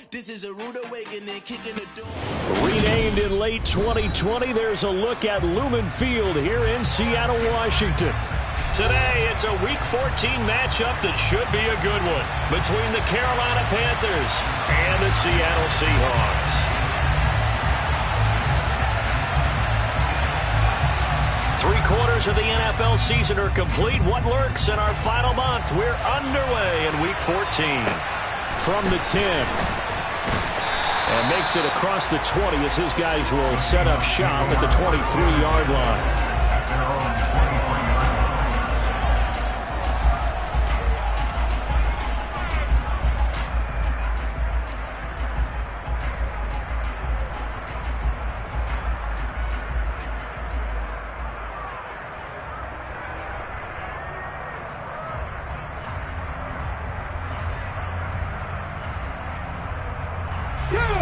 This is a rude awakening, kicking the door. Renamed in late 2020, there's a look at Lumen Field here in Seattle, Washington. Today, it's a Week 14 matchup that should be a good one between the Carolina Panthers and the Seattle Seahawks. 3/4 of the NFL season are complete. What lurks in our final month? We're underway in Week 14. From the 10. And makes it across the 20 as his guys will set up shop at the 23-yard line.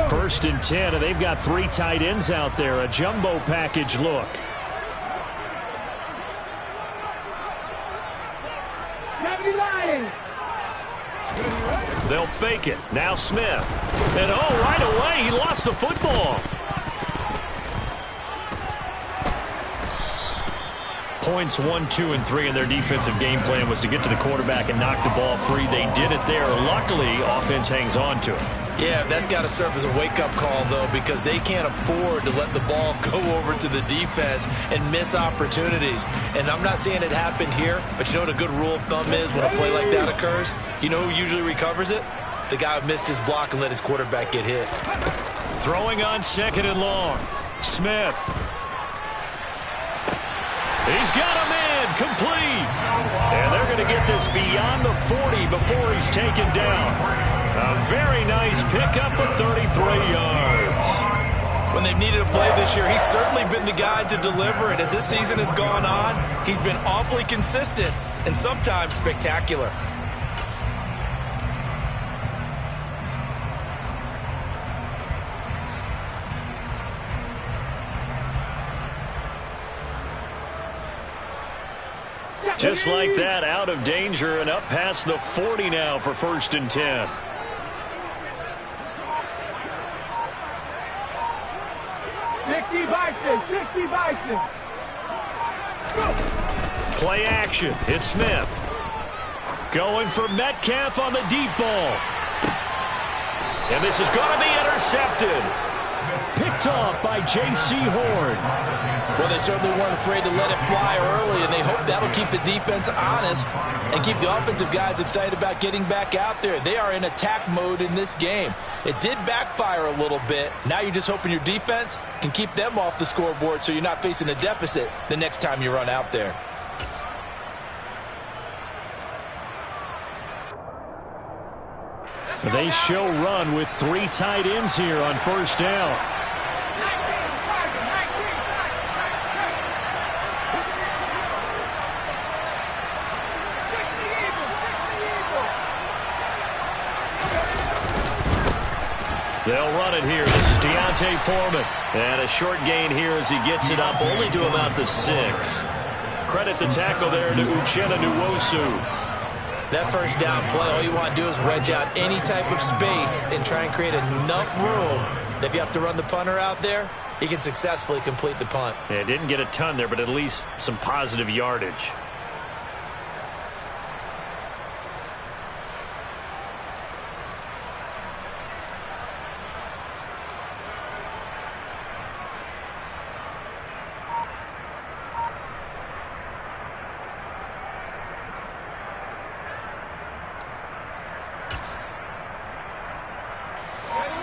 First and 10, and they've got 3 tight ends out there. A jumbo package look. They'll fake it. Now Smith. And right away, he lost the football. Points 1, 2, and 3 in their defensive game plan was to get to the quarterback and knock the ball free. They did it there. Luckily, offense hangs on to it. Yeah, that's got to serve as a wake-up call, though, because they can't afford to let the ball go over to the defense and miss opportunities. And I'm not saying it happened here, but you know what a good rule of thumb is when a play like that occurs? You know who usually recovers it? The guy who missed his block and let his quarterback get hit. Throwing on 2nd and long. Smith. He's got him in, complete. And they're going to get this beyond the 40 before he's taken down. A very nice pickup of 33 yards. When they've needed a play this year, he's certainly been the guy to deliver it. As this season has gone on, he's been awfully consistent and sometimes spectacular. Just like that, out of danger and up past the 40 now for 1st and 10. Play action. It's Smith. Going for Metcalf on the deep ball. And this is going to be intercepted. Picked off by J.C. Horn. Well, they certainly weren't afraid to let it fly early, and they hope that'll keep the defense honest and keep the offensive guys excited about getting back out there. They are in attack mode in this game. It did backfire a little bit. Now you're just hoping your defense can keep them off the scoreboard so you're not facing a deficit the next time you run out there. They show run with 3 tight ends here on 1st down. They'll run it here. This is Deontay Foreman. And a short gain here as he gets it up only to about the 6. Credit the tackle there to Uchenna Nwosu. That first down play, all you want to do is wedge out any type of space and try and create enough room that if you have to run the punter out there, he can successfully complete the punt. Yeah, didn't get a ton there, but at least some positive yardage.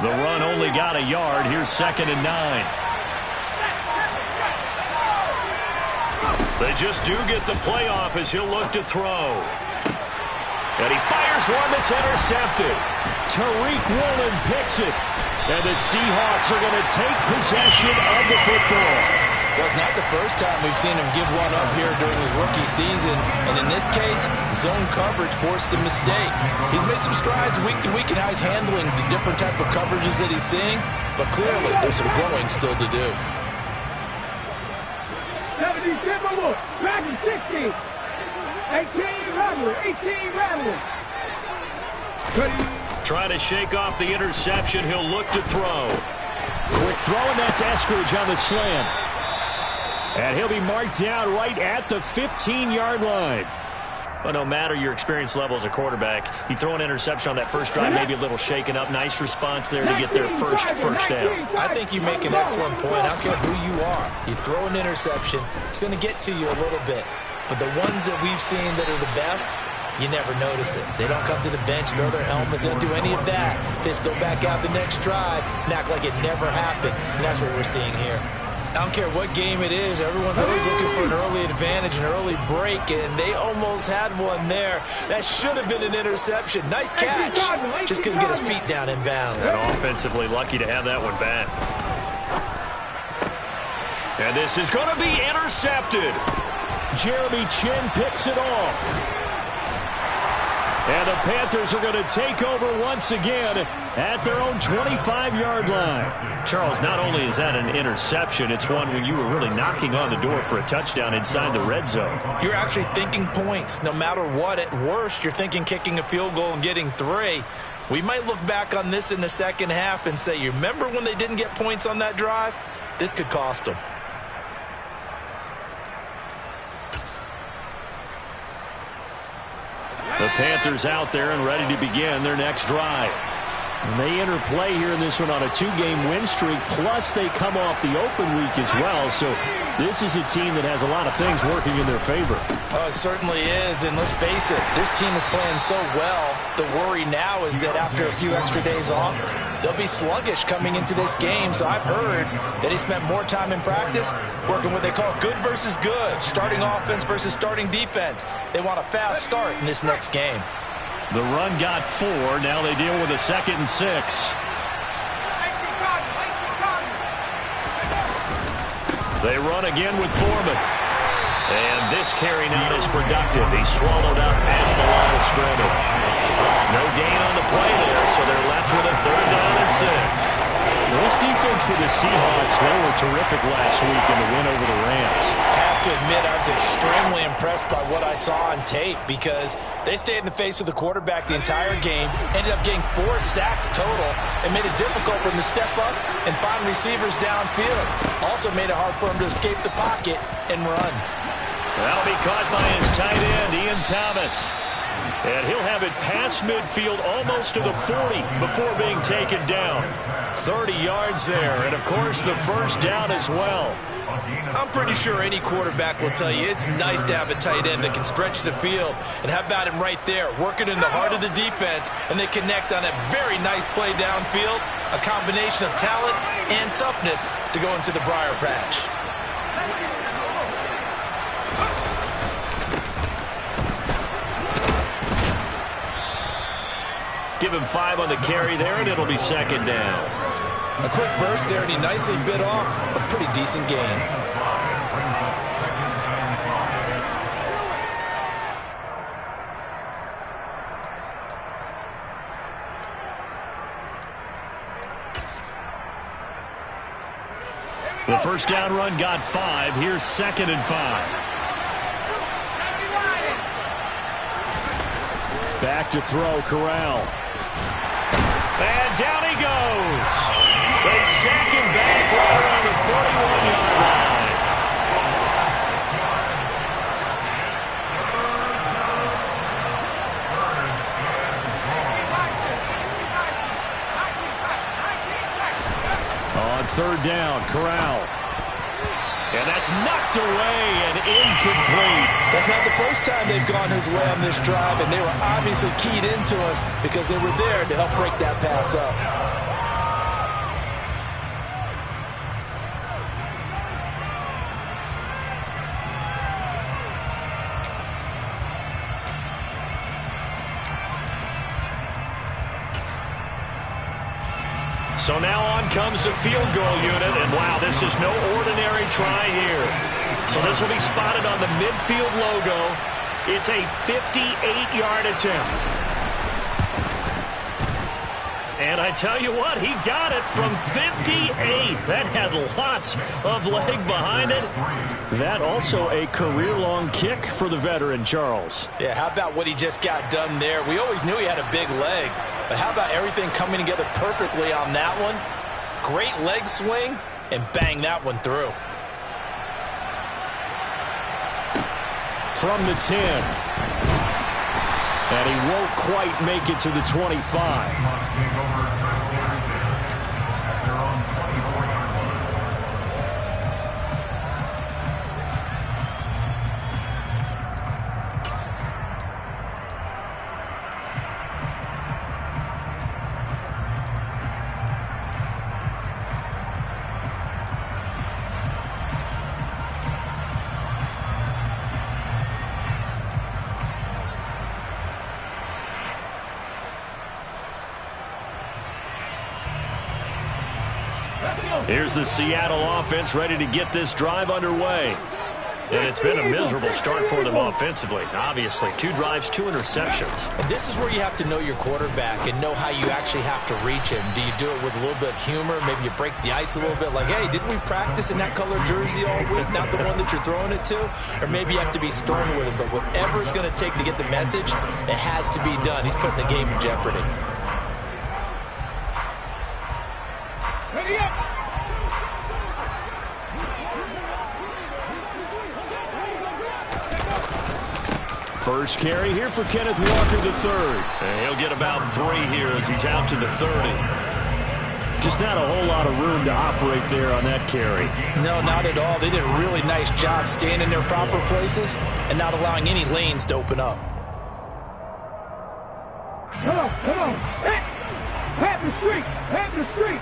The run only got a yard. Here's 2nd and 9. They just do get the play off as he'll look to throw. And he fires one that's intercepted. Tariq Woolen picks it. And the Seahawks are going to take possession of the football. Well, it's not the first time we've seen him give one up here during his rookie season. And in this case, zone coverage forced the mistake. He's made some strides week to week in how he's handling the different type of coverages that he's seeing. But clearly, there's some growing still to do. 70, back in 60. 18, Rattler. 18, Rattler. Trying to shake off the interception. He'll look to throw. Quick throw, and that's Eskridge on the slant. And he'll be marked down right at the 15-yard line. But no matter your experience level as a quarterback, you throw an interception on that first drive, maybe a little shaken up. Nice response there to get their first down. I think you make an excellent point. I don't care who you are. You throw an interception, it's going to get to you a little bit. But the ones that we've seen that are the best, you never notice it. They don't come to the bench, throw their helmets, they don't do any of that. They just go back out the next drive and act like it never happened. And that's what we're seeing here. I don't care what game it is. Everyone's always looking for an early advantage, an early break, and they almost had one there. That should have been an interception. Nice catch. Just couldn't get his feet down in bounds. And offensively lucky to have that one back. And this is going to be intercepted. Jeremy Chin picks it off. And the Panthers are going to take over once again at their own 25-yard line. Charles, not only is that an interception, it's one when you were really knocking on the door for a touchdown inside the red zone. You're actually thinking points. No matter what, at worst, you're thinking kicking a field goal and getting 3. We might look back on this in the second half and say, you remember when they didn't get points on that drive? This could cost them. The Panthers out there and ready to begin their next drive. And they enter play here in this one on a 2-game win streak, plus they come off the open week as well. So this is a team that has a lot of things working in their favor. Oh, it certainly is, and let's face it, this team is playing so well. The worry now is that after a few extra days off, they'll be sluggish coming into this game. So I've heard that he spent more time in practice working what they call good versus good, starting offense versus starting defense. They want a fast start in this next game. The run got 4. Now they deal with a 2nd and 6. They run again with Foreman. And this carry not as productive. He's swallowed up at the line of scrimmage. No gain on the play there, so they're left with a 3rd down and 6. This defense for the Seahawks, they were terrific last week in the win over the Rams. I have to admit, I was extremely impressed by what I saw on tape because they stayed in the face of the quarterback the entire game, ended up getting 4 sacks total, and made it difficult for him to step up and find receivers downfield. Also made it hard for him to escape the pocket and run. That'll be caught by his tight end, Ian Thomas. And he'll have it past midfield almost to the 40 before being taken down. 30 yards there, and of course the first down as well. I'm pretty sure any quarterback will tell you it's nice to have a tight end that can stretch the field. And how about him right there, working in the heart of the defense, and they connect on a very nice play downfield, a combination of talent and toughness to go into the briar patch. Give him 5 on the carry there, and it'll be 2nd down. A quick burst there, and he nicely bit off a pretty decent gain. The first down run got 5. Here's 2nd and 5. Back to throw, Corral. And down he goes. They sack him back right around the 41-yard line. On 3rd down, Corral. And that's knocked away and incomplete. That's not the first time they've gone his way on this drive, and they were obviously keyed into it because they were there to help break that pass up. So now on comes the field goal unit, and wow, this is no ordinary try here. So this will be spotted on the midfield logo. It's a 58-yard attempt. And I tell you what, he got it from 58. That had lots of leg behind it. That also a career-long kick for the veteran, Charles. Yeah, how about what he just got done there? We always knew he had a big leg. But how about everything coming together perfectly on that one? Great leg swing, and bang that one through. From the 10. And he won't quite make it to the 25. Here's the Seattle offense ready to get this drive underway. And it's been a miserable start for them offensively. Obviously, 2 drives, 2 interceptions. And this is where you have to know your quarterback and know how you actually have to reach him. Do you do it with a little bit of humor? Maybe you break the ice a little bit like, hey, didn't we practice in that color jersey all week, not the one that you're throwing it to? Or maybe you have to be stern with him. But whatever it's going to take to get the message, it has to be done. He's putting the game in jeopardy. Ready up! First carry here for Kenneth Walker III. And he'll get about 3 here as he's out to the 30. Just not a whole lot of room to operate there on that carry. No, not at all. They did a really nice job staying in their proper places and not allowing any lanes to open up. Come on, come on. Pat the street, pat the street.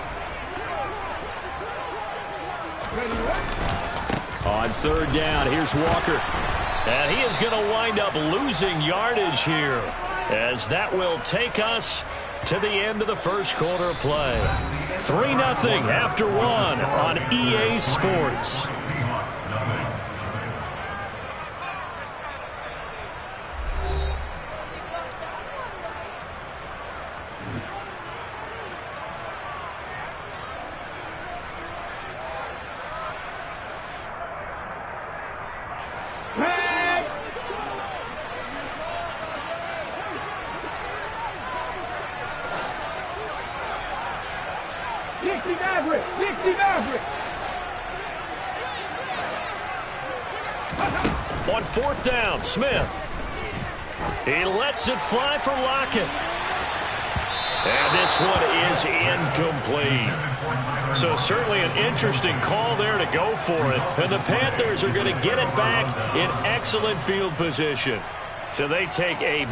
On 3rd down, here's Walker. And he is going to wind up losing yardage here, as that will take us to the end of the first quarter play. 3-0 after 1 on EA Sports. On 4th down, Smith. He lets it fly for Lockett. And this one is incomplete. So certainly an interesting call there to go for it. And the Panthers are going to get it back in excellent field position. So they take a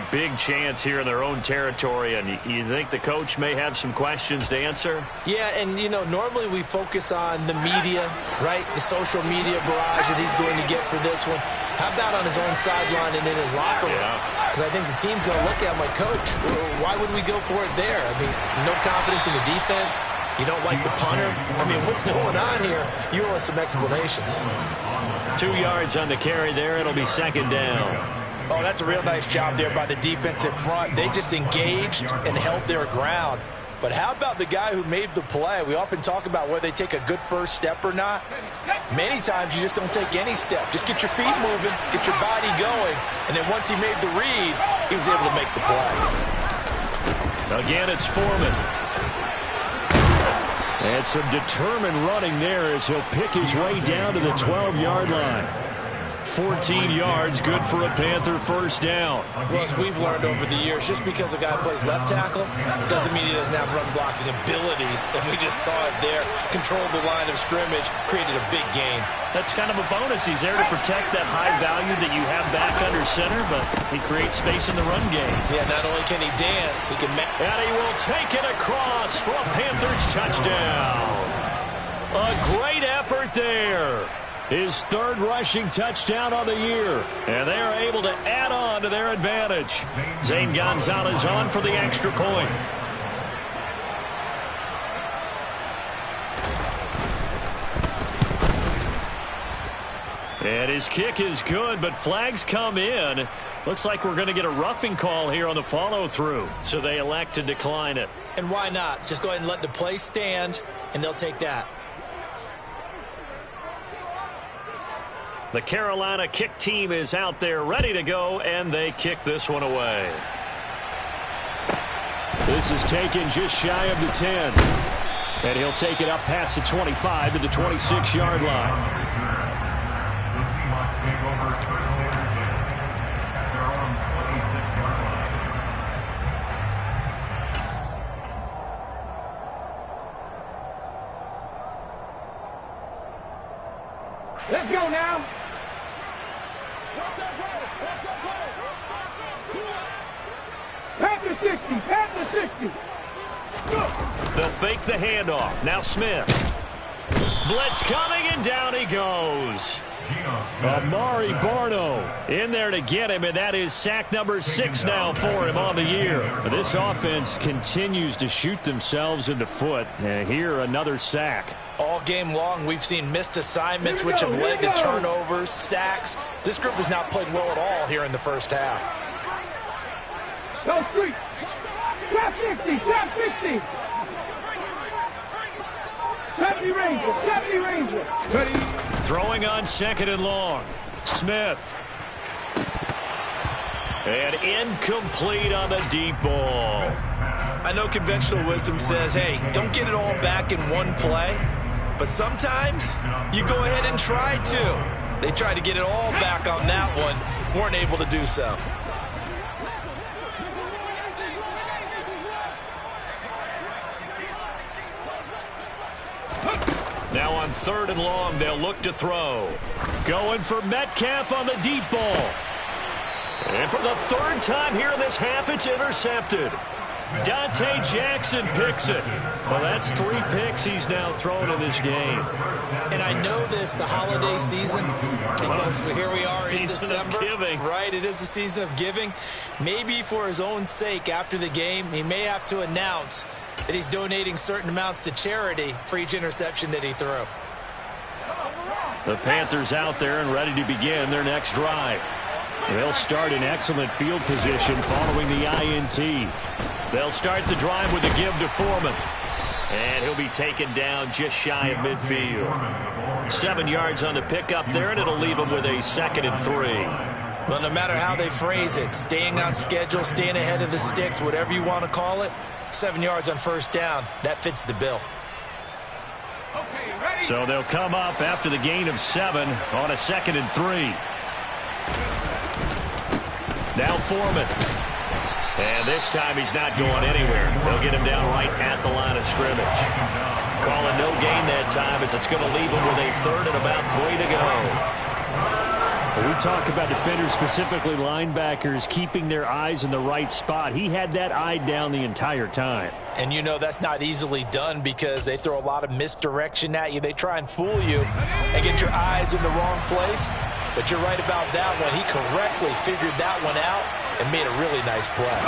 big chance here in their own territory. And you think the coach may have some questions to answer? Yeah, and, you know, normally we focus on the media, right? The social media barrage that he's going to get for this one. How about on his own sideline and in his locker room? Because I think the team's going to look at him like, Coach, why would we go for it there? I mean, no confidence in the defense. You don't like the punter. I mean, what's going on here? You owe us some explanations. 2 yards on the carry there. It'll be 2nd down. Oh, that's a real nice job there by the defensive front. They just engaged and held their ground. But how about the guy who made the play? We often talk about whether they take a good first step or not. Many times you just don't take any step. Just get your feet moving, get your body going, and then once he made the read, he was able to make the play. Again, it's Foreman. And some determined running there as he'll pick his way down to the 12-yard line. 14 yards, good for a Panther first down. Well, as we've learned over the years, just because a guy plays left tackle doesn't mean he doesn't have run blocking abilities, and we just saw it there. Controlled the line of scrimmage, created a big gain. That's kind of a bonus. He's there to protect that high value that you have back under center, but he creates space in the run game. Yeah, not only can he dance, he can... And he will take it across for a Panthers touchdown. A great effort there. His 3rd rushing touchdown on the year. And they are able to add on to their advantage. Zane Gonzalez on for the extra point. And his kick is good, but flags come in. Looks like we're going to get a roughing call here on the follow-through. So they elect to decline it. And why not? Just go ahead and let the play stand, and they'll take that. The Carolina kick team is out there ready to go, and they kick this one away. This is taken just shy of the 10. And he'll take it up past the 25 to the 26-yard line. Let's go now. Panthers 60, Panthers 60. They'll fake the handoff. Now Smith. Blitz coming, and down he goes. Amari Barno in there to get him, and that is sack number 6 now for him on the year. This offense continues to shoot themselves in the foot, and here another sack. All game long, we've seen missed assignments, which have led to turnovers, sacks. This group has not played well at all here in the first half. Go street. Trap 60, trap 60. 70 Rangers, 70 Rangers. Ready. Throwing on 2nd and long. Smith. And incomplete on the deep ball. I know conventional wisdom says, hey, don't get it all back in one play. But sometimes you go ahead and try to. They tried to get it all back on that one. Weren't able to do so. Now on 3rd and long, they'll look to throw. Going for Metcalf on the deep ball. And for the 3rd time here in this half, it's intercepted. Dante Jackson picks it. Well, that's 3 picks he's now thrown in this game. And I know this, the holiday season, because here we are in December. Right, it is the season of giving. Maybe for his own sake after the game, he may have to announce that he's donating certain amounts to charity for each interception that he threw. The Panthers out there and ready to begin their next drive. They'll start in excellent field position following the INT. They'll start the drive with a give to Foreman. And he'll be taken down just shy of midfield. 7 yards on the pickup there, and it'll leave him with a 2nd and 3. Well, no matter how they phrase it, staying on schedule, staying ahead of the sticks, whatever you want to call it, 7 yards on 1st down, that fits the bill. So they'll come up after the gain of 7 on a 2nd and 3. Now Foreman. And this time he's not going anywhere. They'll get him down right at the line of scrimmage. Calling no gain that time as it's going to leave him with a 3rd and about 3 to go. Well, we talk about defenders, specifically linebackers, keeping their eyes in the right spot. He had that eye down the entire time. And you know that's not easily done because they throw a lot of misdirection at you. They try and fool you and get your eyes in the wrong place. But you're right about that one. He correctly figured that one out and made a really nice play.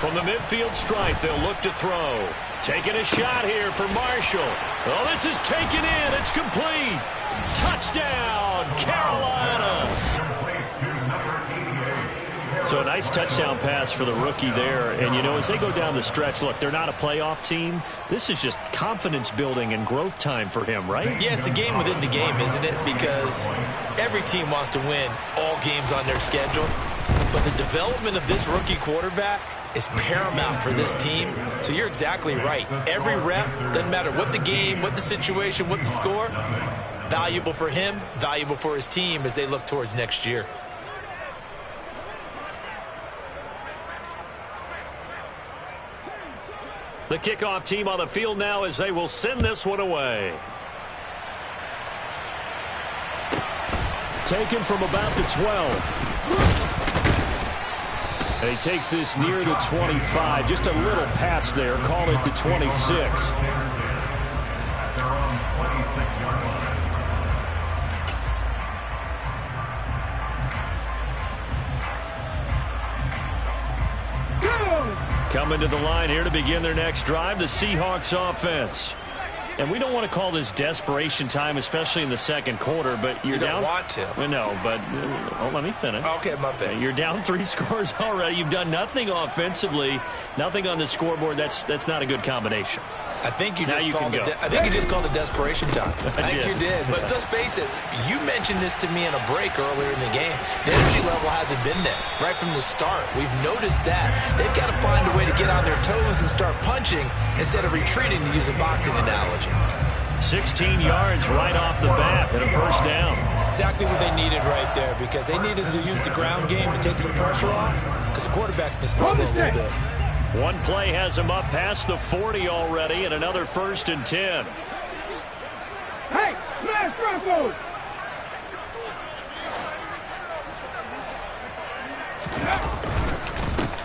From the midfield stripe, they'll look to throw. Taking a shot here for Marshall. Oh, this is taken in. It's complete. Touchdown, Carolina. So a nice touchdown pass for the rookie there. And, you know, as they go down the stretch, look, they're not a playoff team. This is just confidence building and growth time for him, right? Yeah, it's a game within the game, isn't it? Because every team wants to win all games on their schedule. But the development of this rookie quarterback is paramount for this team. So you're exactly right. Every rep, doesn't matter what the game, what the situation, what the score, valuable for him, valuable for his team as they look towards next year. The kickoff team on the field now as they will send this one away. Taken from about the 12. And he takes this near the 25. Just a little pass there. Call it the 26. Coming to the line here to begin their next drive, the Seahawks offense. And we don't want to call this desperation time, especially in the second quarter, but you're down. You don't want to. No, but let me finish. Okay, my bad. You're down 3 scores already. You've done nothing offensively, nothing on the scoreboard. That's not a good combination. I think you Now just you called can go. I think you just called a desperation time. I think did. you did. But let's face it, you mentioned this to me in a break earlier in the game. The energy level hasn't been there right from the start. We've noticed that. They've got to find a way to get on their toes and start punching instead of retreating, to use a boxing analogy. 16 yards right off the bat and a first down. Exactly what they needed right there, because they needed to use the ground game to take some pressure off, because the quarterback's been struggling a little bit. One play has him up past the 40 already, and another 1st and 10. Hey, smash Broncos!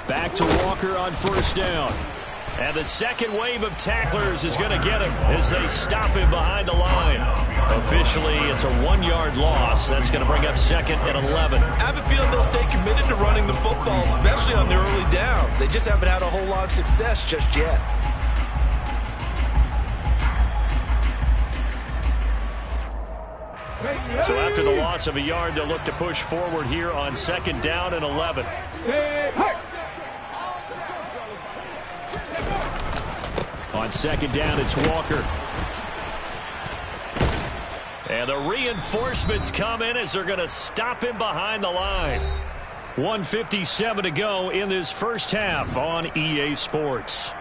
Back to Walker on 1st down. And the second wave of tacklers is going to get him as they stop him behind the line. Officially, it's a 1-yard loss. That's going to bring up 2nd and 11. I have a feeling they'll stay committed to running the football, especially on their early downs. They just haven't had a whole lot of success just yet. So after the loss of a yard, they'll look to push forward here on 2nd down and 11. On 2nd down, it's Walker. And the reinforcements come in as they're going to stop him behind the line. 1:57 to go in this first half on EA Sports.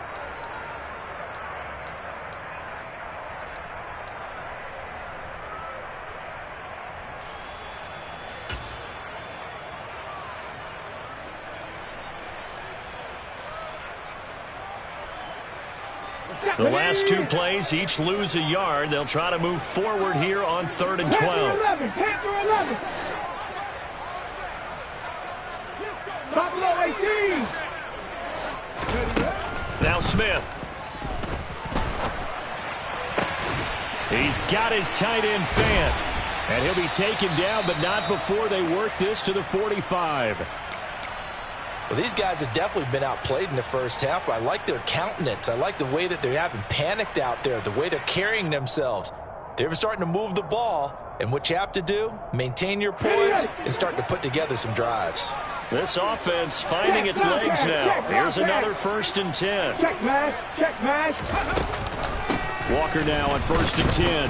The last 2 plays, each lose a yard. They'll try to move forward here on 3rd and 12. Panther 11. Top below 18. Now Smith. He's got his tight end fan. And he'll be taken down, but not before they work this to the 45. Well, these guys have definitely been outplayed in the first half. I like their countenance. I like the way that they haven't panicked out there, the way they're carrying themselves. They're starting to move the ball, and what you have to do, maintain your poise and start to put together some drives. This offense finding its legs now. Here's another 1st and 10. Check mash. Check mash. Walker now on 1st and 10.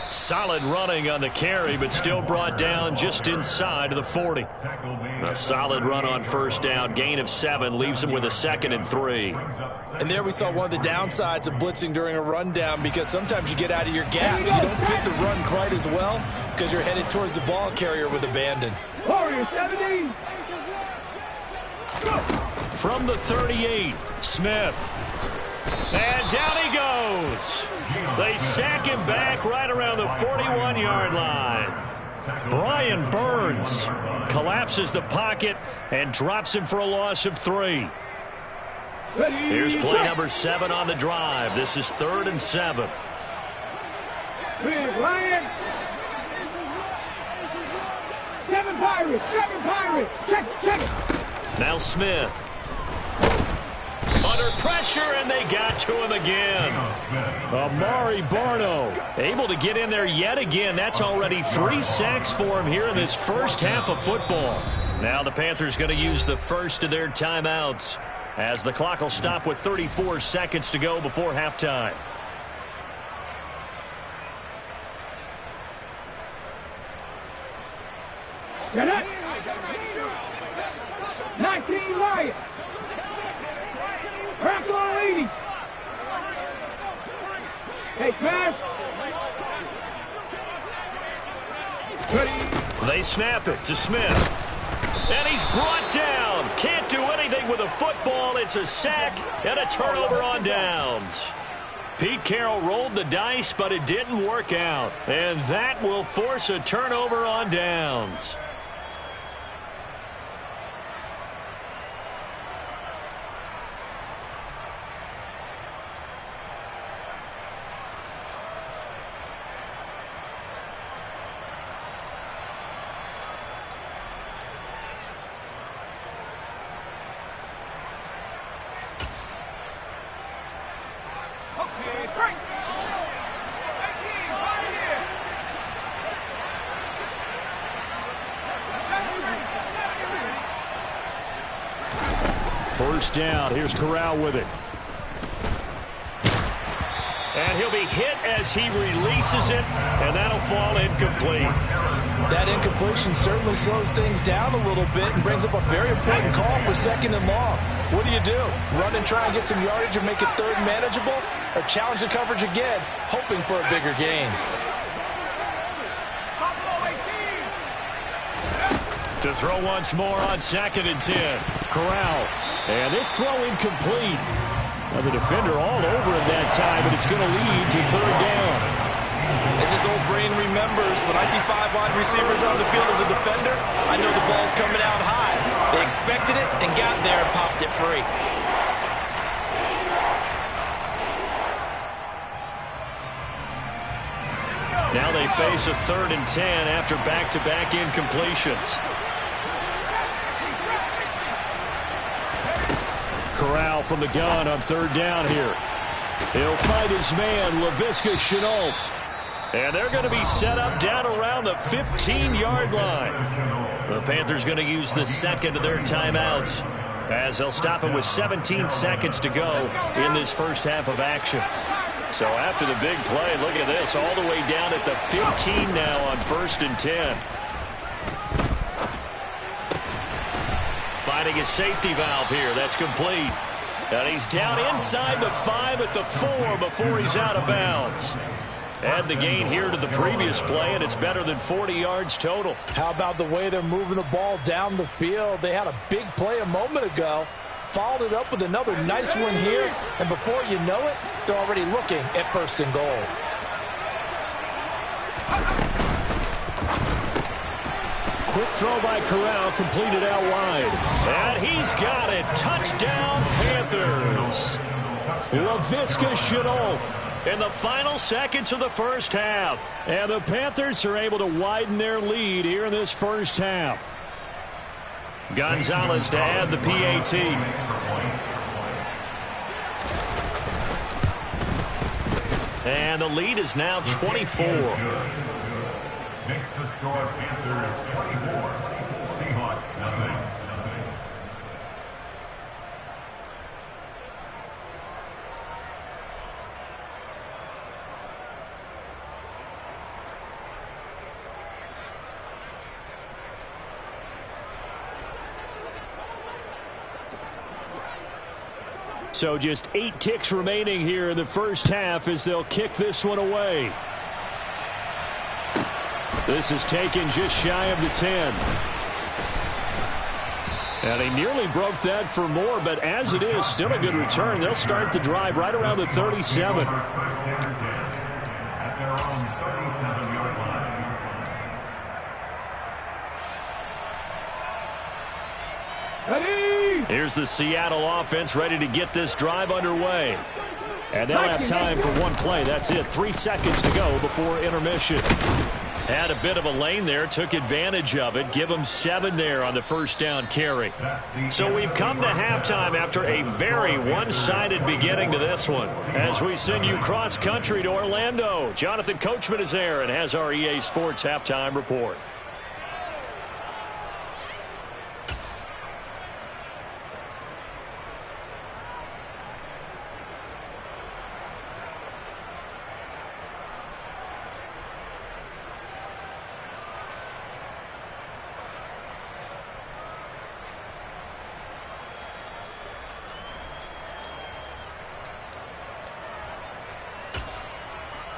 Solid running on the carry, but still brought down just inside of the 40. A solid run on 1st down. Gain of 7 leaves him with a 2nd and 3. And there we saw one of the downsides of blitzing during a rundown, because sometimes you get out of your gaps. You don't fit the run quite as well because you're headed towards the ball carrier with abandon. Warrior 70. From the 38, Smith. And down he goes. They sack him back right around the 41-yard line. Brian Burns collapses the pocket and drops him for a loss of 3. Here's play number 7 on the drive. This is 3rd and 7. Big Lion. 7 Pirates. 7 Pirates. Check it. Now Smith. Under pressure, and they got to him again. Amari Barno able to get in there yet again. That's already 3 sacks for him here in this first half of football. Now the Panthers going to use the first of their timeouts as the clock will stop with 34 seconds to go before halftime. Get it. 19 Lions. Crack on 80. Hey, smash. They snap it to Smith. And he's brought down. Can't do anything with a football. It's a sack and a turnover on downs. Pete Carroll rolled the dice, but it didn't work out. And that will force a turnover on downs. first down. Here's Corral with it. And he'll be hit as he releases it, and that'll fall incomplete. That incompletion certainly slows things down a little bit and brings up a very important call for 2nd and long. What do? Run and try and get some yardage or make it 3rd manageable? Or challenge the coverage again, hoping for a bigger gain? To throw once more on 2nd and 10. Corral. And this throw incomplete. Now the defender all over him that time, but it's going to lead to 3rd down. As his old brain remembers, when I see 5 wide receivers on the field as a defender, I know the ball's coming out high. They expected it and got there and popped it free. Now they face a 3rd and 10 after back-to-back incompletions. Corral from the gun on 3rd down here. He'll fight his man, Laviska Shenault. And they're going to be set up down around the 15-yard line. The Panthers going to use the 2nd of their timeouts, as they'll stop it with 17 seconds to go in this first half of action. So after the big play, look at this, all the way down at the 15 now on 1st and 10. Finding a safety valve here. That's complete. And he's down inside the 5 at the 4 before he's out of bounds. Add the gain here to the previous play, and it's better than 40 yards total. How about the way they're moving the ball down the field? They had a big play a moment ago. Followed it up with another nice one here. And before you know it, they're already looking at 1st and goal. Quick throw by Corral, completed out wide. And he's got it. Touchdown, Panthers. Laviska Shenault in the final seconds of the first half. And the Panthers are able to widen their lead here in this first half. Gonzalez to add the PAT. And the lead is now 24. Makes the score Panthers 24, Seahawks nothing. So just 8 ticks remaining here in the first half as they'll kick this one away. This is taken just shy of the 10. And he nearly broke that for more, but as it is, still a good return. They'll start the drive right around the 37. At their own 37-yard line. Here's the Seattle offense ready to get this drive underway. And they'll have time for one play. That's it. 3 seconds to go before intermission. Had a bit of a lane there, took advantage of it. Give them 7 there on the first down carry. So we've come to halftime after a very one-sided beginning to this one. As we send you cross-country to Orlando, Jonathan Coachman is there and has our EA Sports halftime report.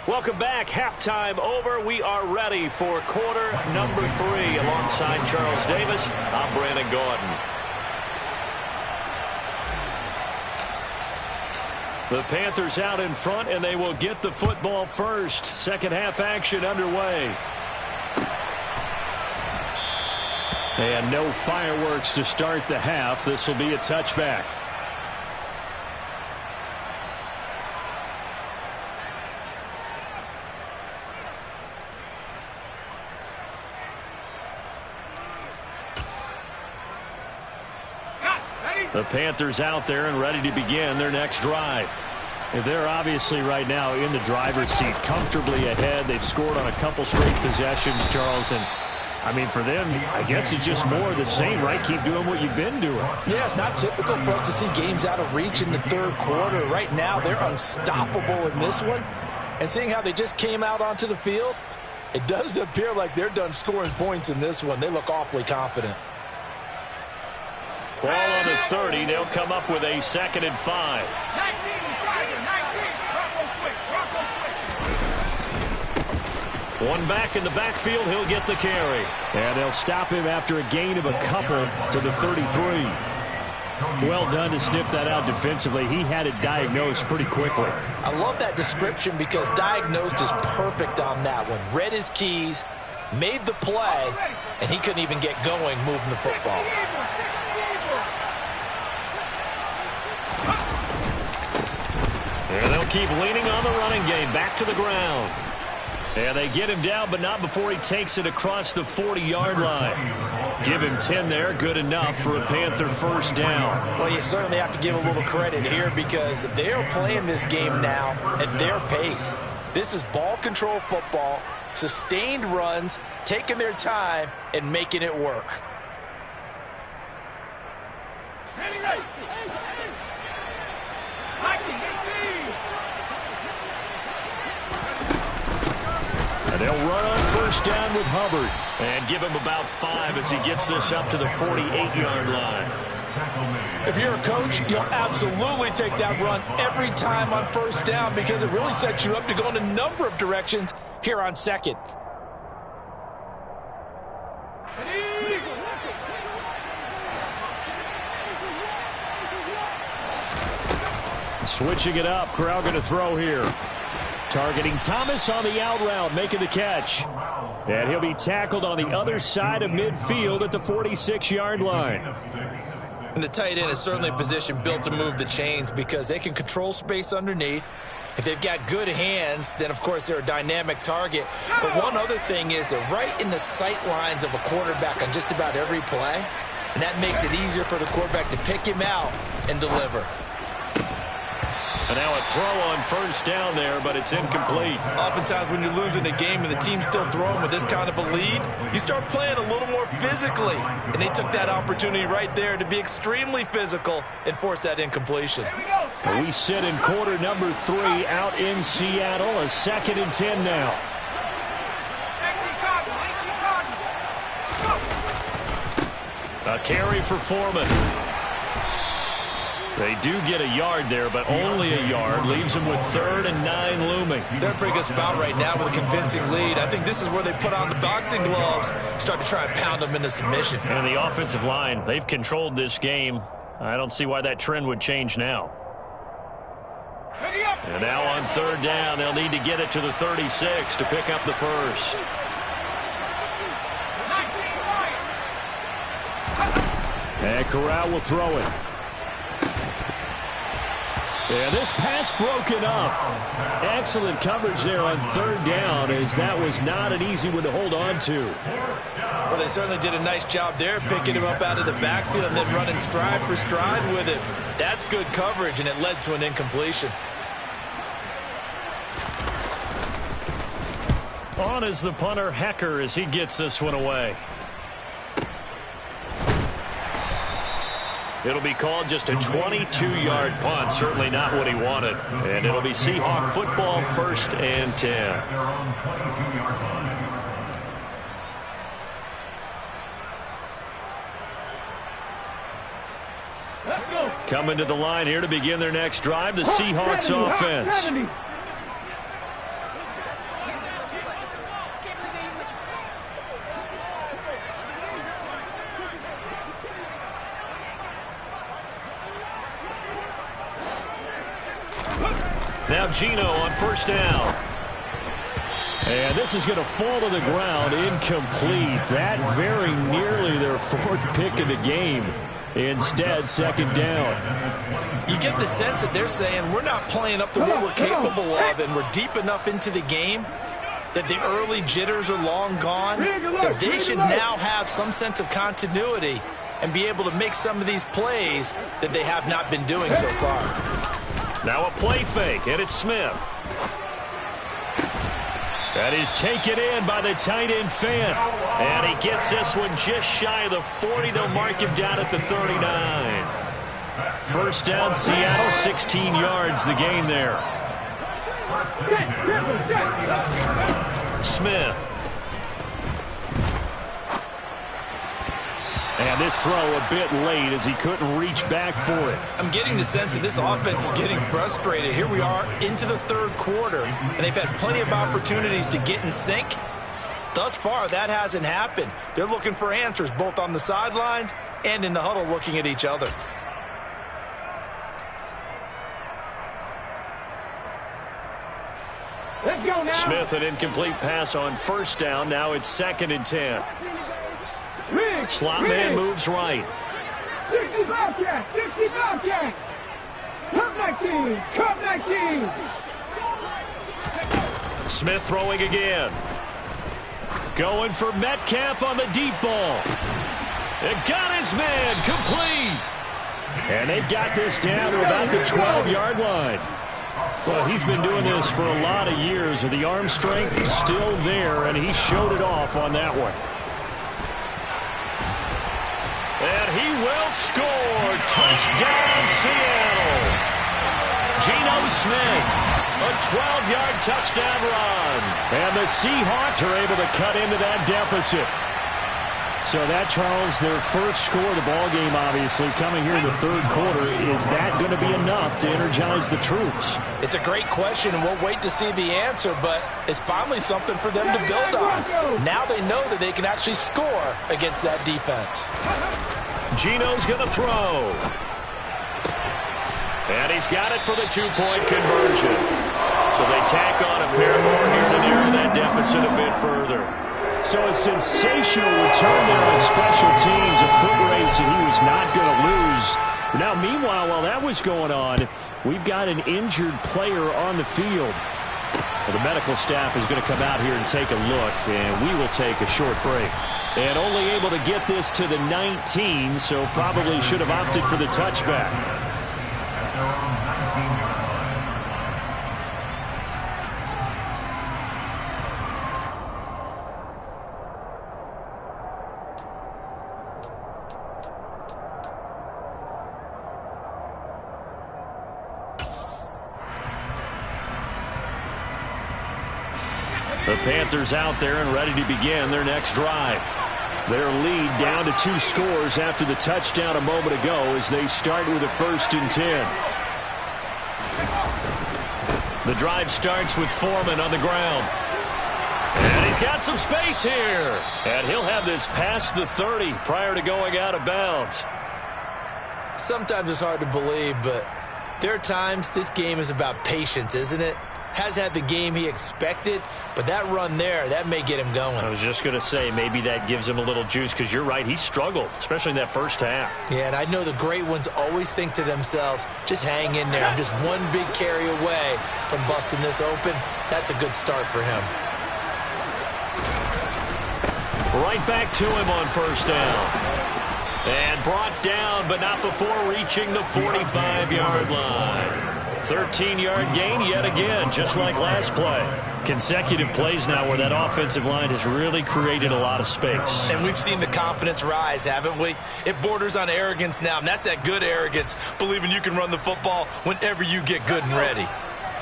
Welcome back. Halftime over. We are ready for quarter number 3. Alongside Charles Davis, I'm Brandon Gordon. The Panthers out in front, and they will get the football first. Second half action underway. And no fireworks to start the half. This will be a touchback. The Panthers out there and ready to begin their next drive. They're obviously right now in the driver's seat, comfortably ahead. They've scored on a couple straight possessions, Charles, and I mean, for them, I guess it's just more of the same, right? Keep doing what you've been doing. Yeah, it's not typical for us to see games out of reach in the third quarter. Right now, they're unstoppable in this one. And seeing how they just came out onto the field, it does appear like they're done scoring points in this one. They look awfully confident. Ball on the 30. They'll come up with a 2nd and 5. 19, Bronco switch. One back in the backfield. He'll get the carry. And they'll stop him after a gain of a couple to the 33. Well done to sniff that out defensively. He had it diagnosed pretty quickly. I love that description because diagnosed is perfect on that one. Read his keys, made the play, and he couldn't even get going moving the football. And they'll keep leaning on the running game. Back to the ground. And they get him down, but not before he takes it across the 40-yard line. Give him 10 there. Good enough for a Panther first down. Well, you certainly have to give a little credit here because they are playing this game now at their pace. This is ball control football, sustained runs, taking their time, and making it work. And they'll run on first down with Hubbard and give him about 5 as he gets this up to the 48-yard line. If you're a coach, you'll absolutely take that run every time on first down because it really sets you up to go in a number of directions here on second. Switching it up. Corral going to throw here. Targeting Thomas on the out route, making the catch. And he'll be tackled on the other side of midfield at the 46-yard line. And the tight end is certainly a position built to move the chains because they can control space underneath. If they've got good hands, then, of course, they're a dynamic target. But one other thing is they're right in the sight lines of a quarterback on just about every play. And that makes it easier for the quarterback to pick him out and deliver. And now a throw on first down there, but it's incomplete. Oftentimes when you're losing a game and the team's still throwing with this kind of a lead, you start playing a little more physically. And they took that opportunity right there to be extremely physical and force that incompletion. We sit in quarter number 3 out in Seattle. A 2nd and 10 now. A carry for Foreman. They do get a yard there, but only a yard. Leaves them with 3rd and 9 looming. They're in a pretty good spot right now with a convincing lead. I think this is where they put on the boxing gloves, start to try and pound them into submission. And the offensive line, they've controlled this game. I don't see why that trend would change now. And now on 3rd down, they'll need to get it to the 36 to pick up the first. And Corral will throw it. Yeah, this pass broken up. Excellent coverage there on 3rd down, as that was not an easy one to hold on to. Well, they certainly did a nice job there, picking him up out of the backfield and then running stride for stride with it. That's good coverage, and it led to an incompletion. On is the punter, Hecker, as he gets this one away. It'll be called just a 22-yard punt. Certainly not what he wanted. And it'll be Seahawk football, 1st and 10. They're on 22-yard line. Coming to the line here to begin their next drive, the Seahawks offense. Now Gino on 1st down. And this is going to fall to the ground, incomplete. That very nearly their 4th pick of the game. Instead, 2nd down. You get the sense that they're saying we're not playing up to what we're capable of, and we're deep enough into the game that the early jitters are long gone, that they should now have some sense of continuity and be able to make some of these plays that they have not been doing so far. Now a play fake, and it's Smith. That is taken in by the tight end Fant. And he gets this one just shy of the 40. They'll mark him down at the 39. First down, Seattle, 16 yards the gain there. Smith. And this throw a bit late as he couldn't reach back for it. I'm getting the sense that this offense is getting frustrated. Here we are into the third quarter, and they've had plenty of opportunities to get in sync. Thus far, that hasn't happened. They're looking for answers both on the sidelines and in the huddle looking at each other. Let's go now. Smith, an incomplete pass on first down. Now it's 2nd and 10. Slot man moves right. 60 Bobcat, 60 Bobcat. Cup 19, Cup 19. Smith throwing again. Going for Metcalf on the deep ball. It got his man complete. And they've got this down to about the 12-yard line. Well, he's been doing this for a lot of years, and the arm strength is still there, and he showed it off on that one. And he will score. Touchdown, Seattle. Geno Smith, a 12-yard touchdown run. And the Seahawks are able to cut into that deficit. So that, Charles, their first score of the ballgame, obviously, coming here in the third quarter. Is that going to be enough to energize the troops? It's a great question, and we'll wait to see the answer, but it's finally something for them to build on. Now they know that they can actually score against that defense. Geno's going to throw. And he's got it for the two-point conversion. So they tack on a pair more here to narrow that deficit a bit further. So a sensational return there on special teams, a foot race that he was not going to lose. Now, meanwhile, while that was going on, we've got an injured player on the field. Well, the medical staff is going to come out here and take a look, and we will take a short break. And only able to get this to the 19, so probably should have opted for the touchback. The Panthers out there and ready to begin their next drive. Their lead down to 2 scores after the touchdown a moment ago as they start with a 1st and 10. The drive starts with Foreman on the ground. And he's got some space here. And he'll have this past the 30 prior to going out of bounds. Sometimes it's hard to believe, but there are times this game is about patience, isn't it? Has had the game he expected, but that run there, that may get him going. I was just going to say, maybe that gives him a little juice, because you're right, he struggled, especially in that first half. Yeah, and I know the great ones always think to themselves, just hang in there. I'm just one big carry away from busting this open. That's a good start for him. Right back to him on first down. And brought down, but not before reaching the 45-yard line. 13-yard gain yet again, just like last play. Consecutive plays now where that offensive line has really created a lot of space. And we've seen the confidence rise, haven't we? It borders on arrogance now, and that's that good arrogance, believing you can run the football whenever you get good and ready.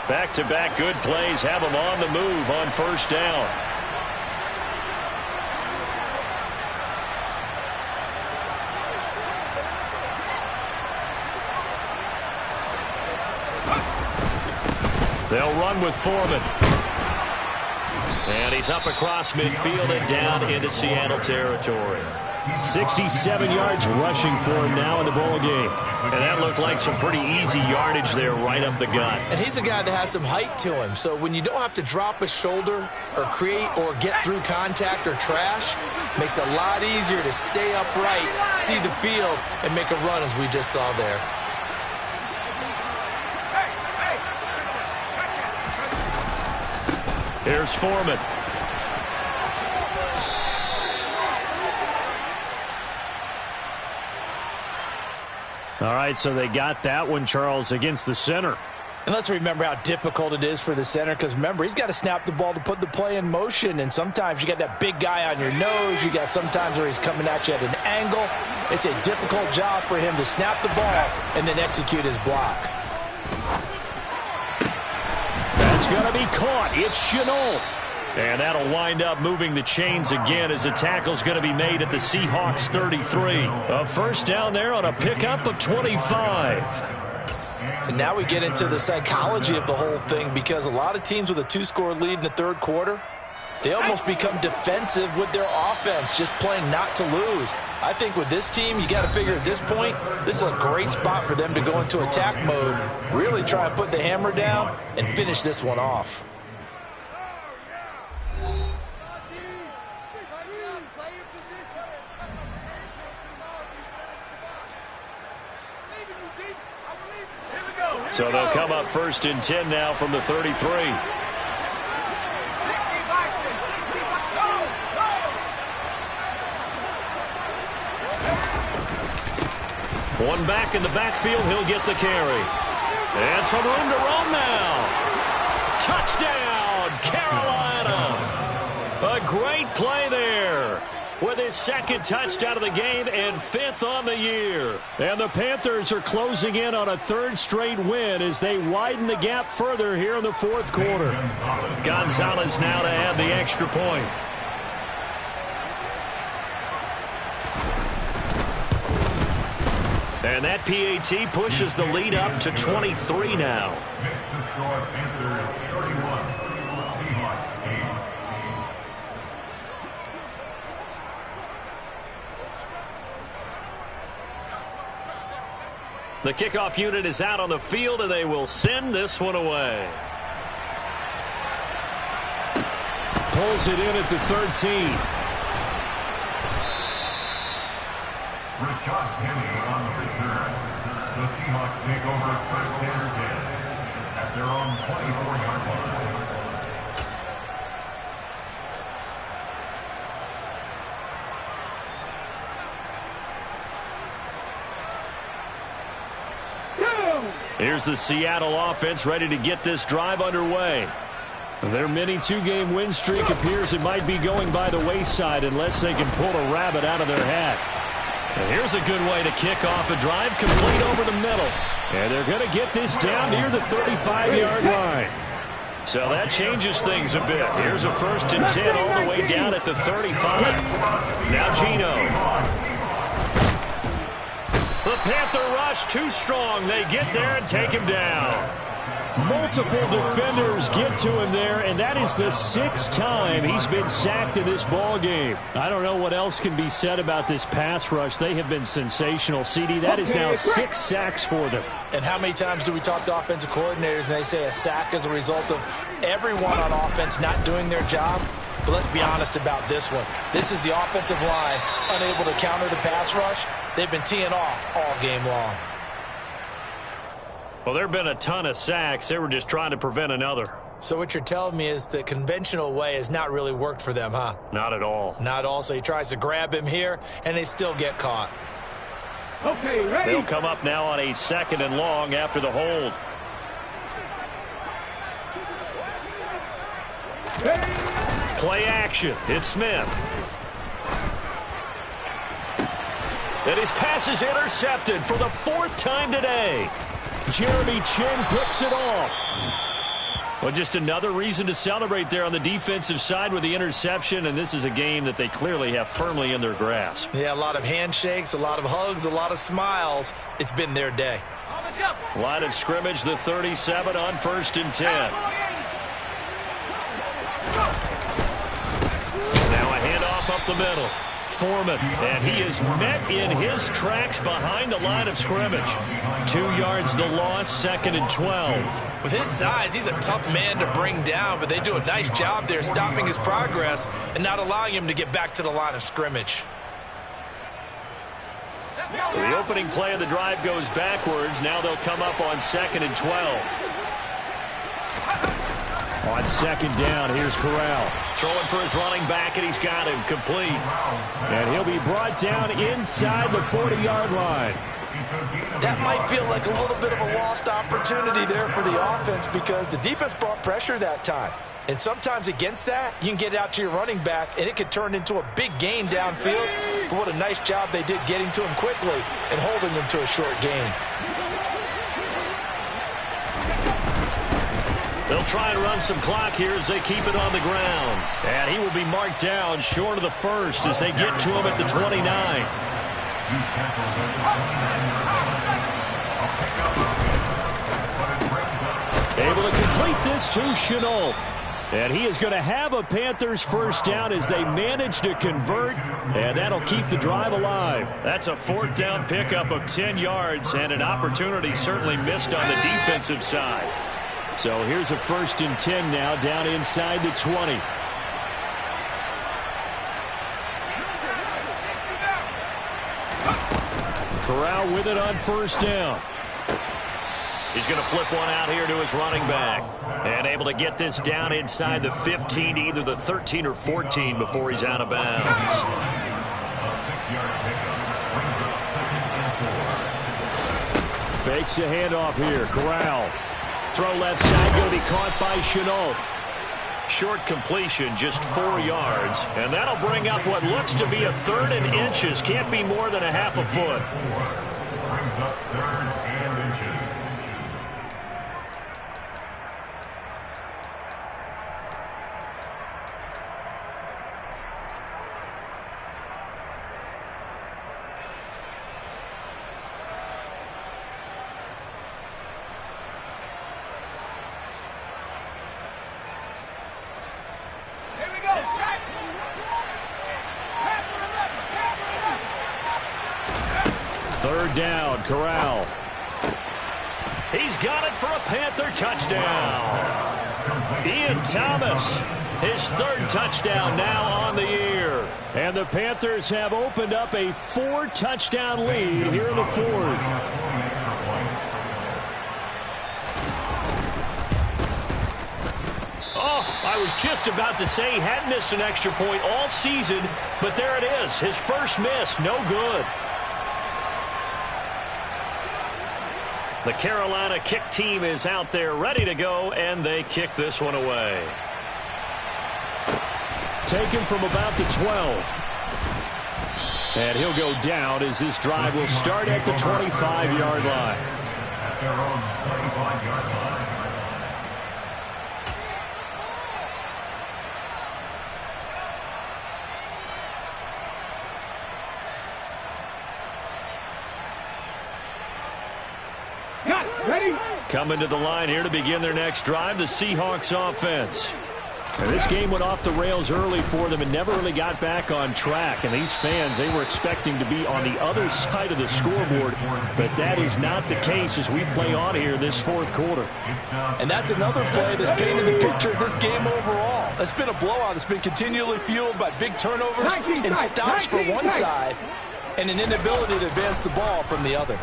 Back-to-back good plays have them on the move on first down. They'll run with Foreman. And he's up across midfield and down into Seattle territory. 67 yards rushing for him now in the ball game. And that looked like some pretty easy yardage there right up the gut. And he's a guy that has some height to him. So when you don't have to drop a shoulder or create or get through contact or trash, makes it a lot easier to stay upright, see the field, and make a run as we just saw there. Here's Foreman. All right, so they got that one, Charles, against the center. And let's remember how difficult it is for the center, because remember, he's got to snap the ball to put the play in motion, and sometimes you got that big guy on your nose. You got sometimes where he's coming at you at an angle. It's a difficult job for him to snap the ball and then execute his block. That's going to be caught. It's Chenault. And that'll wind up moving the chains again as a tackle's going to be made at the Seahawks 33. A first down there on a pickup of 25. And now we get into the psychology of the whole thing, because a lot of teams with a 2-score lead in the third quarter, they almost become defensive with their offense, just playing not to lose. I think with this team, you got to figure at this point, this is a great spot for them to go into attack mode, really try and put the hammer down and finish this one off. So they'll come up first and 10 now from the 33. One back in the backfield, he'll get the carry. And some room to roam now. Touchdown, Carolina. A great play there, with his second touchdown of the game and 5th on the year. And the Panthers are closing in on a 3rd straight win as they widen the gap further here in the 4th quarter. Gonzalez now to add the extra point. And that PAT pushes the lead up to 23 now. Makes the score Panthers 31, Seahawks 8. The kickoff unit is out on the field, and they will send this one away. Pulls it in at the 13. Rashad Penny on the return. The Seahawks take over 1st and 10 at their own 24-yard line. Here's the Seattle offense ready to get this drive underway. Their mini 2-game win streak appears it might be going by the wayside unless they can pull a rabbit out of their hat. And here's a good way to kick off a drive, complete over the middle. And they're going to get this down near the 35-yard line. So that changes things a bit. Here's a 1st and 10 all the way down at the 35. Now Geno. The Panther rush too strong. They get there and take him down. Multiple defenders get to him there, and that is the 6th time he's been sacked in this ball game. I don't know what else can be said about this pass rush. They have been sensational. CD, that is now 6 sacks for them. And how many times do we talk to offensive coordinators and they say a sack is a result of everyone on offense not doing their job? But let's be honest about this one. This is the offensive line unable to counter the pass rush. They've been teeing off all game long. Well, there have been a ton of sacks. They were just trying to prevent another. So what you're telling me is the conventional way has not really worked for them, huh? Not at all. Not at all. So he tries to grab him here, and they still get caught. Okay, ready? They'll come up now on a 2nd and long after the hold. Play action. It's Smith. And his pass is intercepted for the 4th time today. Jeremy Chin picks it off. Well, just another reason to celebrate there on the defensive side with the interception, and this is a game that they clearly have firmly in their grasp. Yeah, a lot of handshakes, a lot of hugs, a lot of smiles. It's been their day. Line of scrimmage, the 37 on 1st and 10. Now a handoff up the middle. Foreman, and he is met in his tracks behind the line of scrimmage. 2 yards the loss, 2nd and 12. With his size, he's a tough man to bring down, but they do a nice job there stopping his progress and not allowing him to get back to the line of scrimmage. So the opening play of the drive goes backwards. Now they'll come up on 2nd and 12. On 2nd down, here's Corral. Throwing for his running back, and he's got him complete. And he'll be brought down inside the 40-yard line. That might feel like a little bit of a lost opportunity there for the offense because the defense brought pressure that time. And sometimes against that, you can get out to your running back, and it could turn into a big gain downfield. But what a nice job they did getting to him quickly and holding him to a short gain. They'll try and run some clock here as they keep it on the ground. And he will be marked down short of the first as they get to him at the 29. Able to complete this to Chenault. And he is going to have a Panthers first down as they manage to convert, and that'll keep the drive alive. That's a 4th down pickup of 10 yards and an opportunity certainly missed on the defensive side. So here's a 1st and 10 now down inside the 20. Corral with it on 1st down. He's going to flip one out here to his running back. And able to get this down inside the 15 to either the 13 or 14 before he's out of bounds. Fakes a handoff here. Corral. Throw left side, going to be caught by Chenault. Short completion, just 4 yards. And that'll bring up what looks to be a 3rd and inches. Can't be more than a half a foot. Brings up 3rd and inches. Third down, Corral. He's got it for a Panther touchdown. Ian Thomas, his 3rd touchdown now on the year. And the Panthers have opened up a 4-touchdown lead here in the 4th. Oh, I was just about to say he hadn't missed an extra point all season, but there it is. His first miss, no good. The Carolina kick team is out there ready to go, and they kick this one away. Taken from about the 12. And he'll go down as this drive will start at the 25-yard line. At their own 25-yard line. Coming to the line here to begin their next drive, the Seahawks offense. And this game went off the rails early for them and never really got back on track. And these fans, they were expecting to be on the other side of the scoreboard. But that is not the case as we play on here this 4th quarter. And that's another play that's painted the picture of this game overall. It's been a blowout. It's been continually fueled by big turnovers and stops for one side and an inability to advance the ball from the other.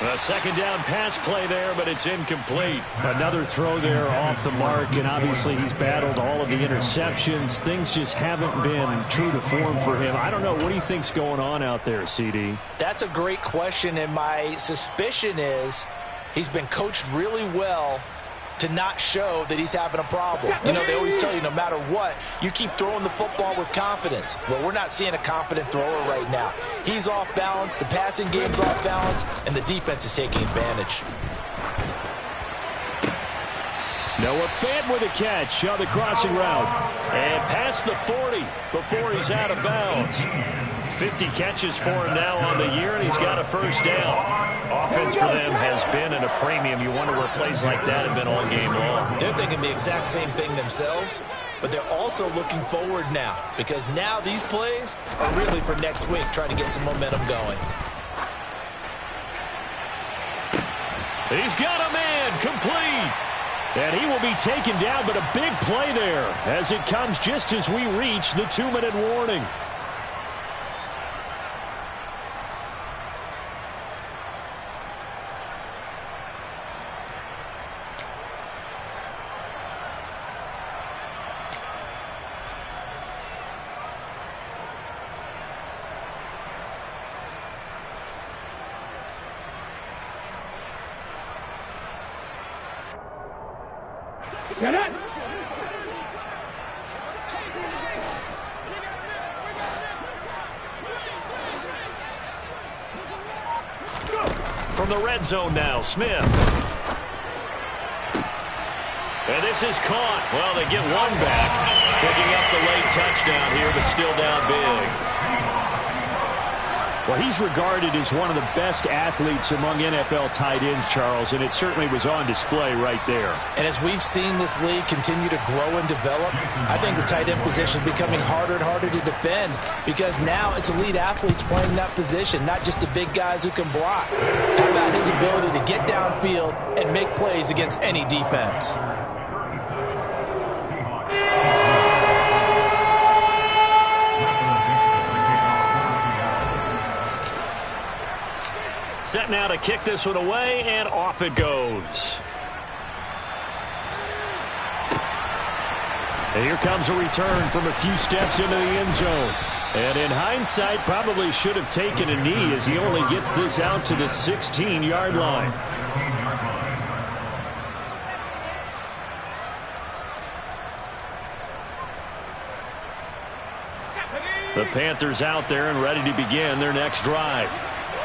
A 2nd down pass play there, but it's incomplete. Another throw there off the mark, and obviously he's battled all of the interceptions. Things just haven't been true to form for him. I don't know. What do you think's going on out there, CD? That's a great question, and my suspicion is he's been coached really well to not show that he's having a problem. You know, they always tell you no matter what, you keep throwing the football with confidence. Well, we're not seeing a confident thrower right now. He's off balance, the passing game's off balance, and the defense is taking advantage. Noah Fant with a catch on the crossing route. And past the 40 before he's out of bounds. 50 catches for him now on the year, and he's got a 1st down. Offense for them has been at a premium. You wonder where plays like that have been all game long. They're thinking the exact same thing themselves, but they're also looking forward now because now these plays are really for next week, trying to get some momentum going. He's got a man complete. And he will be taken down, but a big play there as it comes just as we reach the 2-minute warning. Get it? From the red zone now, Smith. And this is caught. Well, they get one back. Picking up the late touchdown here, but still down big. Well, he's regarded as one of the best athletes among NFL tight ends, Charles, and it certainly was on display right there. And as we've seen this league continue to grow and develop, I think the tight end position is becoming harder and harder to defend because now it's elite athletes playing that position, not just the big guys who can block. How about his ability to get downfield and make plays against any defense? Set now to kick this one away, and off it goes. And here comes a return from a few steps into the end zone. And in hindsight, probably should have taken a knee as he only gets this out to the 16-yard line. The Panthers out there and ready to begin their next drive.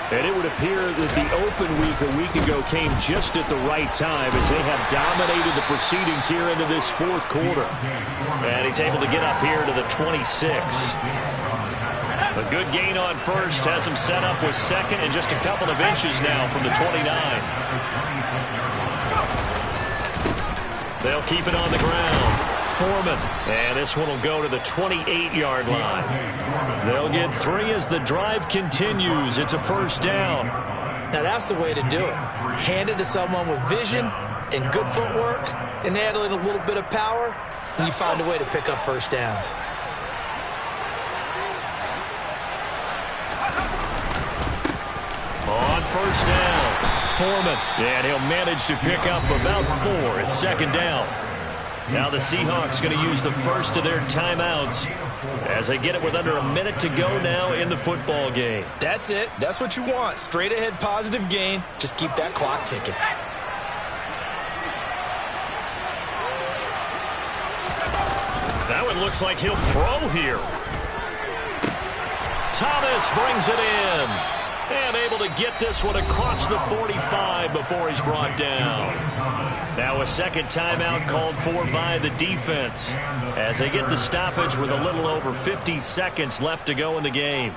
And it would appear that the open week a week ago came just at the right time as they have dominated the proceedings here into this fourth quarter. And he's able to get up here to the 26. A good gain on first has him set up with second and just a couple of inches now from the 29. They'll keep it on the ground. Foreman, and this one will go to the 28-yard line. They'll get 3 as the drive continues. It's a first down. Now that's the way to do it. Hand it to someone with vision and good footwork and handling a little bit of power, and you find a way to pick up first downs. On first down, Foreman, and he'll manage to pick up about 4 at second down. Now the Seahawks going to use the first of their timeouts as they get it with under a minute to go now in the football game. That's it. That's what you want. Straight ahead positive gain. Just keep that clock ticking. That one looks like he'll throw here. Thomas brings it in. And able to get this one across the 45 before he's brought down. Now a second timeout called for by the defense as they get the stoppage with a little over 50 seconds left to go in the game.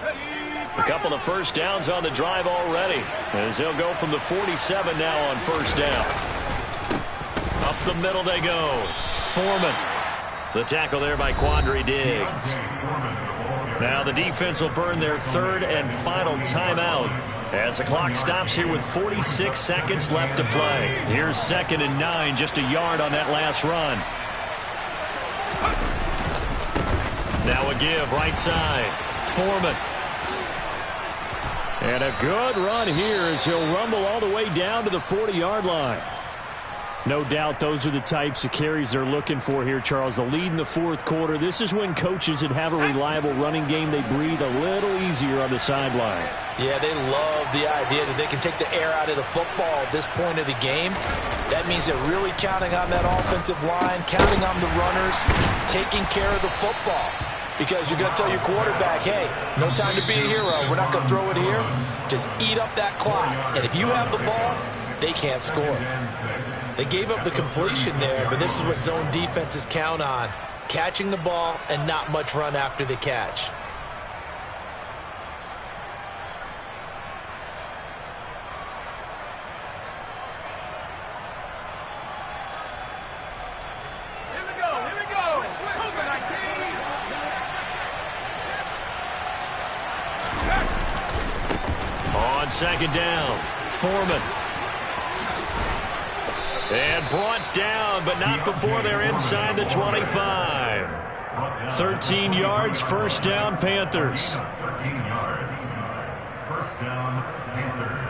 A couple of first downs on the drive already as they'll go from the 47 now on first down. Up the middle they go. Foreman. The tackle there by Quandre Diggs. Now the defense will burn their third and final timeout as the clock stops here with 46 seconds left to play. Here's 2nd and 9, just a yard on that last run. Now a give right side. Foreman. And a good run here as he'll rumble all the way down to the 40-yard line. No doubt those are the types of carries they're looking for here, Charles. The lead in the fourth quarter. This is when coaches that have a reliable running game, they breathe a little easier on the sideline. Yeah, they love the idea that they can take the air out of the football at this point of the game. That means they're really counting on that offensive line, counting on the runners, taking care of the football. Because you're going to tell your quarterback, hey, no time to be a hero. We're not going to throw it here. Just eat up that clock. And if you have the ball, they can't score. They gave up the completion there, but this is what zone defenses count on. Catching the ball and not much run after the catch. On second down, Foreman. And brought down, but not before they're inside the 25. 13 yards, first down, Panthers. 13 yards. First down, Panthers.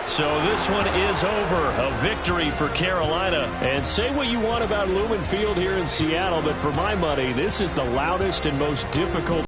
So this one is over. A victory for Carolina. And say what you want about Lumen Field here in Seattle, but for my money, this is the loudest and most difficult